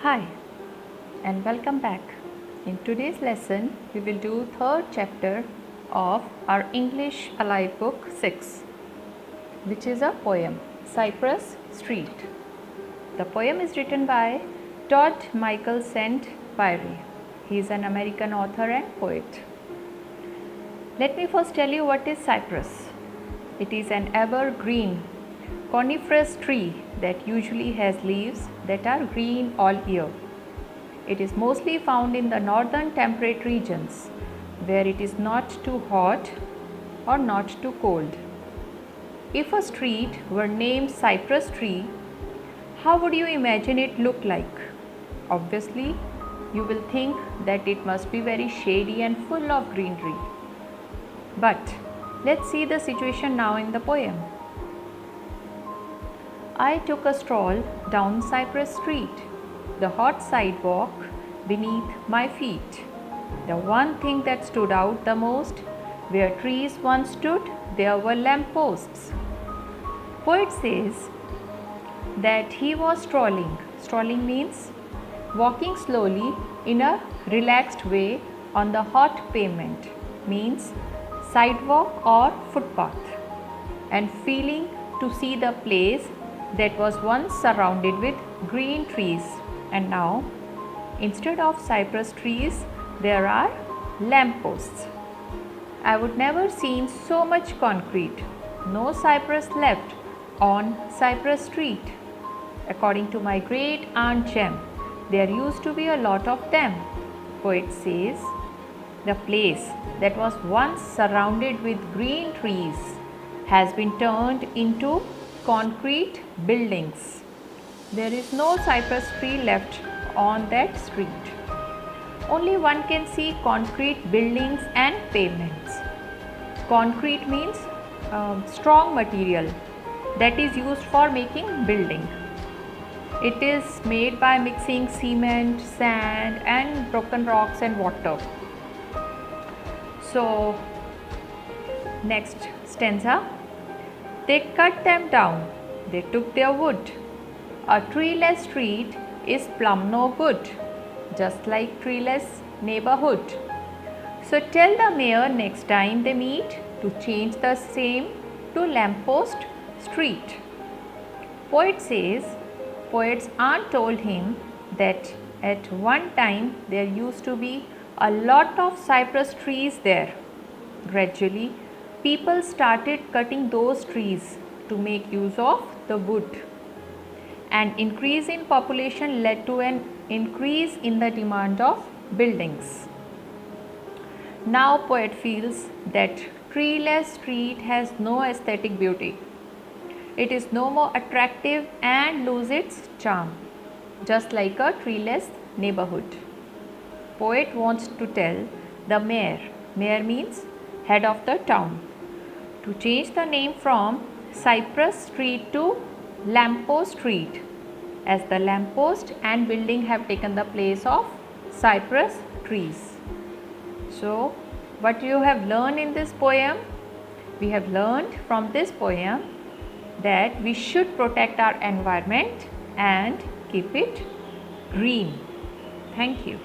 Hi and welcome back. In today's lesson, we will do third chapter of our English Alive book 6, which is a poem, Cypress Street. The poem is written by Todd Michael St. Pierre. He is an American author and poet. Let me first tell you what is cypress. It is an evergreen coniferous tree that usually has leaves that are green all year. It is mostly found in the northern temperate regions where it is not too hot or not too cold. If a street were named Cypress Tree, how would you imagine it look like? Obviously, you will think that it must be very shady and full of greenery. But let's see the situation now in the poem. I took a stroll down Cypress Street, the hot sidewalk beneath my feet. The one thing that stood out the most, where trees once stood, there were lampposts. Poet says that he was strolling. Strolling means walking slowly in a relaxed way on the hot pavement, means sidewalk or footpath, and feeling to see the place that was once surrounded with green trees, and now instead of cypress trees there are lampposts. I would never seen so much concrete. No cypress left on Cypress Street. According to my great aunt Jem, there used to be a lot of them. Poet says the place that was once surrounded with green trees has been turned into concrete buildings. There is no cypress tree left on that street. Only one can see concrete buildings and pavements. Concrete means strong material that is used for making building. It is made by mixing cement, sand and broken rocks and water. So, next stanza. They cut them down, they took their wood. A treeless street is plumb no good, just like treeless neighborhood. So tell the mayor next time they meet to change the same to lamppost street. Poet says poet's aunt told him that at one time there used to be a lot of cypress trees there. Gradually, people started cutting those trees to make use of the wood. An increase in population led to an increase in the demand of buildings. Now poet feels that treeless street has no aesthetic beauty. It is no more attractive and loses its charm, just like a treeless neighborhood. Poet wants to tell the mayor, mayor means head of the town, to change the name from Cypress Street to Lamppost Street, as the lamppost and building have taken the place of cypress trees. So, what you have learned in this poem? We have learned from this poem that we should protect our environment and keep it green. Thank you.